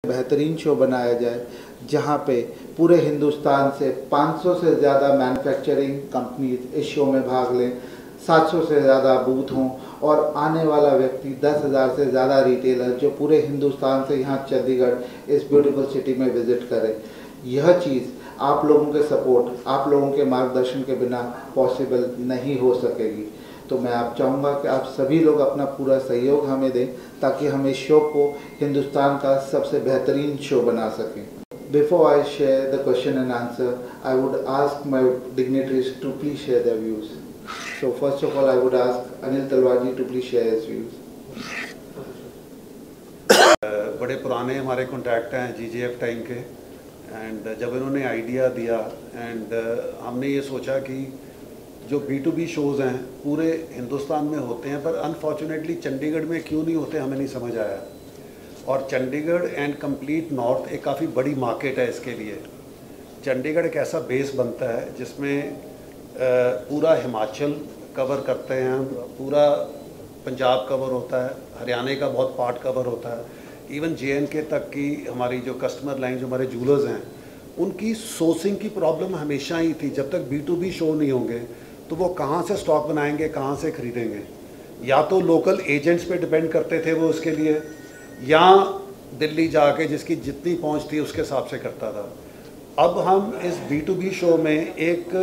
बेहतरीन शो बनाया जाए जहां पे पूरे हिंदुस्तान से 500 से ज़्यादा मैन्युफैक्चरिंग कंपनीज इस शो में भाग लें, 700 से ज़्यादा बूथ हों और आने वाला व्यक्ति 10,000 से ज़्यादा रिटेलर जो पूरे हिंदुस्तान से यहाँ चंडीगढ़ इस ब्यूटीफुल सिटी में विज़िट करें। यह चीज़ आप लोगों के सपोर्ट, आप लोगों के मार्गदर्शन के बिना पॉसिबल नहीं हो सकेगी। तो मैं आप चाहूँगा कि आप सभी लोग अपना पूरा सहयोग हमें दें ताकि हम इस शो को हिंदुस्तान का सबसे बेहतरीन शो बना सकें। Before I share the question and answer, I would ask my dignitaries to please share their views. So first of all, I would ask Anil Talwarji to please share his views. बड़े पुराने हमारे contact हैं GGF time के, and जब इन्होंने idea दिया and हमने ये सोचा कि जो B2B शोज़ हैं पूरे हिंदुस्तान में होते हैं, पर अनफॉर्चुनेटली चंडीगढ़ में क्यों नहीं होते हमें नहीं समझ आया। और चंडीगढ़ एंड कंप्लीट नॉर्थ एक काफ़ी बड़ी मार्केट है इसके लिए। चंडीगढ़ एक ऐसा बेस बनता है जिसमें पूरा हिमाचल कवर करते हैं हम, पूरा पंजाब कवर होता है, हरियाणा का बहुत पार्ट कवर होता है, इवन JNK तक की हमारी जो कस्टमर लाइन जो हमारे जूलर्स हैं उनकी सोर्सिंग की प्रॉब्लम हमेशा ही थी। जब तक B2B शो नहीं होंगे तो वो कहाँ से स्टॉक बनाएंगे, कहाँ से ख़रीदेंगे। या तो लोकल एजेंट्स पे डिपेंड करते थे वो उसके लिए, या दिल्ली जाके जिसकी जितनी पहुंच थी उसके हिसाब से करता था। अब हम इस B2B शो में एक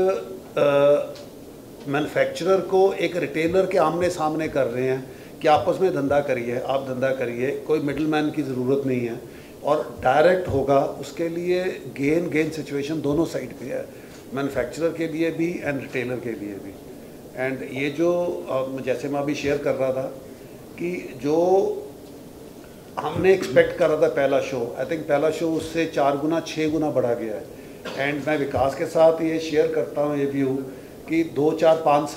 मैन्युफैक्चरर को एक रिटेलर के आमने सामने कर रहे हैं कि आपस में धंधा करिए, आप धंधा करिए, कोई मिडलमैन की ज़रूरत नहीं है और डायरेक्ट होगा। उसके लिए गेन सिचुएशन दोनों साइड पे है, मैन्युफैक्चरर के लिए भी एंड रिटेलर के लिए भी। एंड ये जो जैसे मैं अभी शेयर कर रहा था कि जो हमने एक्सपेक्ट कर रहा था पहला शो, आई थिंक पहला शो उससे 4 गुना 6 गुना बढ़ा गया है। एंड मैं विकास के साथ ये शेयर करता हूँ ये व्यू कि 2, 4, 5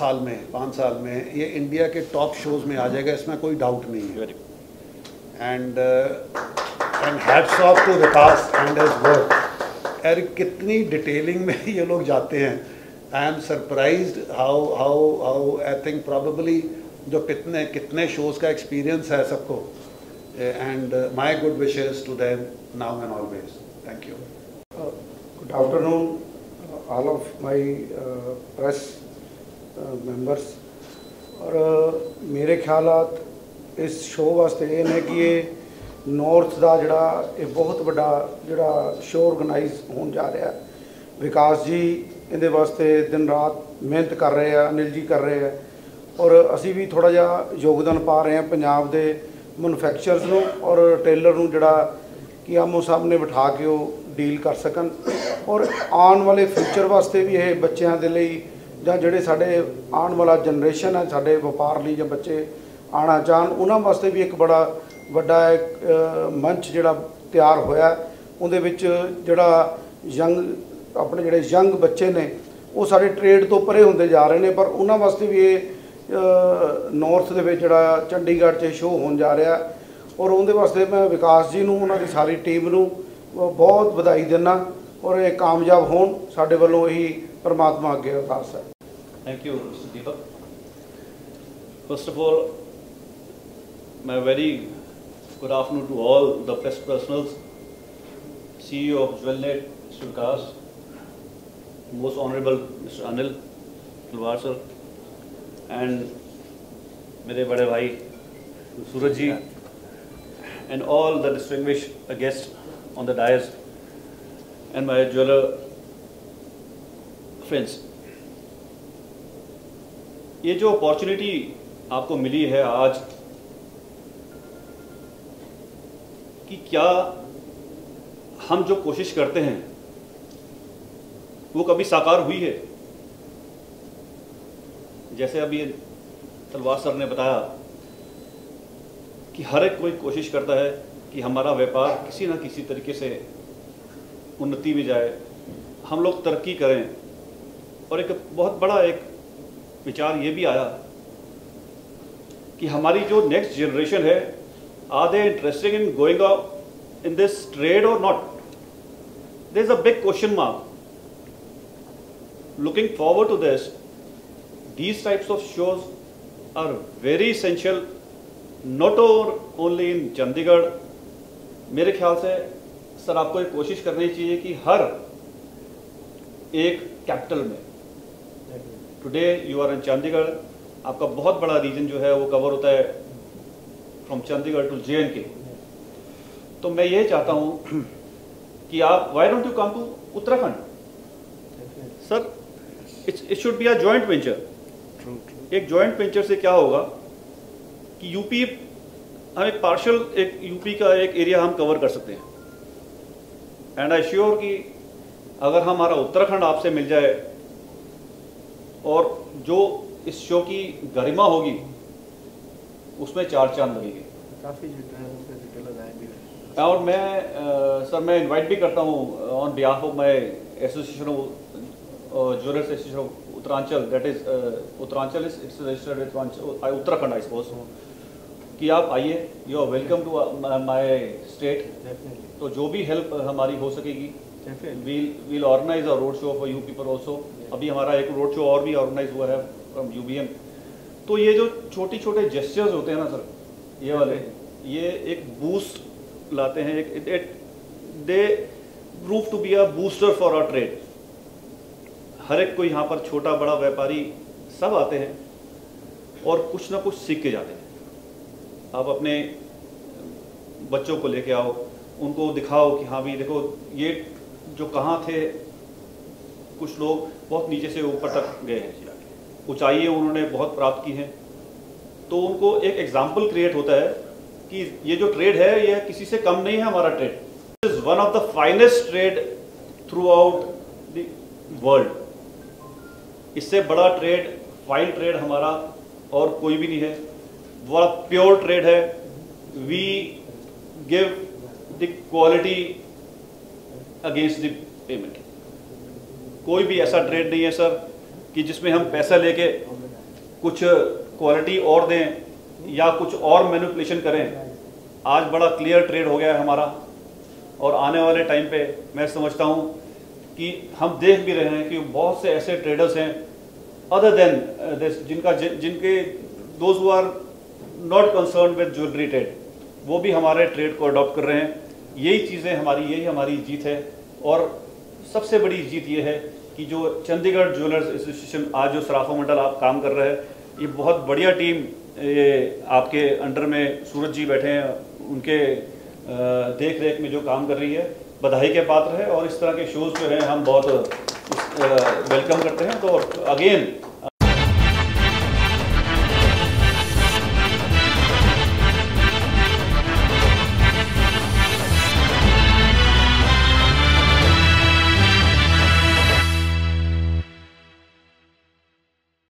साल में ये इंडिया के टॉप शोज़ में आ जाएगा, इसमें कोई डाउट नहीं है। And hats off to Vikas and his work. यार कितनी डिटेलिंग में ये लोग जाते हैं। I am surprised how I think probably जो कितने शोज़ का एक्सपीरियंस है सबको। And my good wishes to them now and always. Thank you. Good afternoon, all of my press members. और मेरे ख्यालात इस शो वास्ते ये ने कि ये नॉर्थ का जड़ा एक बहुत बड़ा जड़ा शो ऑर्गेनाइज होने जा रहा है। विकास जी इहदे वास्ते दिन रात मेहनत कर रहे हैं, अनिल जी कर रहे हैं और असी भी थोड़ा जिहा योगदान पा रहे हैं पंजाब दे मैन्युफैक्चरर्स नूं और टेलर नूं जिहड़ा कि आमो सामने बिठा के वो डील कर सकन और आने वाले फ्यूचर वास्ते भी ये बच्चों के लिए जां जिहड़े साडे आने वाला जनरेशन है साडे व्यापार लिए जां बच्चे आना चाहन उन्हां वास्ते भी एक बड़ा वड्डा एक मंच जिहड़ा तैयार होया। उहदे विच जिहड़ा यंग अपने जिहड़े यंग बच्चे ने वो साडे ट्रेड तो परे हुंदे जा रहे हैं, पर उन्हां वास्ते भी ये नॉर्थ दे विच जिहड़ा चंडीगढ़ च शो होने जा रहा और उहदे वास्ते मैं विकास जी नूं उन्हां दी सारी टीम नूं बहुत बधाई दिना और ये कामयाब होण साडे वल्लों यही परमात्मा अगे अरदास है। Thank you mister Deepak. First of all मैं very good afternoon to all the press personals, CEO of Jewelnet mister Vikas, most honourable mister Anil Talwar sir, and मेरे बड़े भाई Suraj ji, and all the distinguished guest on the dais and my jeweller friends. ये जो opportunity आपको मिली है आज कि क्या हम जो कोशिश करते हैं वो कभी साकार हुई है। जैसे अभी तलवार सर ने बताया कि हर एक कोई कोशिश करता है कि हमारा व्यापार किसी न किसी तरीके से उन्नति में जाए, हम लोग तरक्की करें। और एक बहुत बड़ा एक विचार ये भी आया कि हमारी जो नेक्स्ट जनरेशन है, are they interested in going out in this trade और not. There is a big question mark. Looking forward to this, these types of shows are very essential not only in Chandigarh मेरे ख्याल से sir आपको एक कोशिश करनी चाहिए कि हर एक कैपिटल में, today you are in Chandigarh, आपका बहुत बड़ा रीजन जो है वो कवर होता है फ्रॉम चंडीगढ़ टू JNK। तो मैं ये चाहता हूँ कि आप why don't you come to Uttarakhand sir, it should be a joint venture. एक जॉइंट वेंचर से क्या होगा कि यूपी, हम एक पार्शियल एक यूपी का एक एरिया हम कवर कर सकते हैं। एंड आई श्योर कि अगर हमारा उत्तराखंड आपसे मिल जाए और जो इस शो की गरिमा होगी उसमें 4 चांद लगेंगे। काफ़ी और मैं सर मैं इनवाइट भी करता हूँ on behalf of my association of jewellers association of Uttaranchal, that is Uttaranchal is its registered Uttarakhand I suppose, कि आप आइए, you are welcome to my state. तो जो भी हेल्प हमारी हो सकेगी, we'll organize a road show for you people also। अभी हमारा एक रोड शो और भी ऑर्गेनाइज हुआ है फ्रॉम UBM। तो ये जो छोटे छोटे जेस्चर्स होते हैं ना सर, ये वाले, ये एक बूस्ट लाते हैं, एक they prove to be a booster for our trade. हर एक कोई यहाँ पर छोटा बड़ा व्यापारी सब आते हैं और कुछ ना कुछ सीख के जाते हैं। आप अपने बच्चों को लेके आओ, उनको दिखाओ कि हाँ भी देखो ये जो कहाँ थे, कुछ लोग बहुत नीचे से ऊपर तक गए हैं, ऊंचाई उन्होंने बहुत प्राप्त की हैं। तो उनको एक एग्जाम्पल क्रिएट होता है कि ये जो ट्रेड है ये किसी से कम नहीं है। हमारा trade is one of the finest trade through out the world. इससे बड़ा ट्रेड, फाइन ट्रेड हमारा और कोई भी नहीं है। बड़ा प्योर ट्रेड है। We give the quality against the payment. कोई भी ऐसा ट्रेड नहीं है सर कि जिसमें हम पैसा लेके कुछ क्वालिटी और दें या कुछ और मैनिपुलेशन करें। आज बड़ा क्लियर ट्रेड हो गया है हमारा, और आने वाले टाइम पे मैं समझता हूं कि हम देख भी रहे हैं कि बहुत से ऐसे ट्रेडर्स हैं अदर देन दिस, जिनके those who are not concern with jewellery trade, वो भी हमारे ट्रेड को अडॉप्ट कर रहे हैं। यही हमारी जीत है। और सबसे बड़ी जीत ये है कि जो चंडीगढ़ ज्वेलर्स एसोसिएशन आज जो सराफा मंडल आप काम कर रहे हैं, ये बहुत बढ़िया टीम, ये आपके अंडर में सूरज जी बैठे हैं, उनके देख रेख में जो काम कर रही है, बधाई के पात्र है। और इस तरह के शोज़ जो हैं हम बहुत वेलकम करते हैं। तो अगेन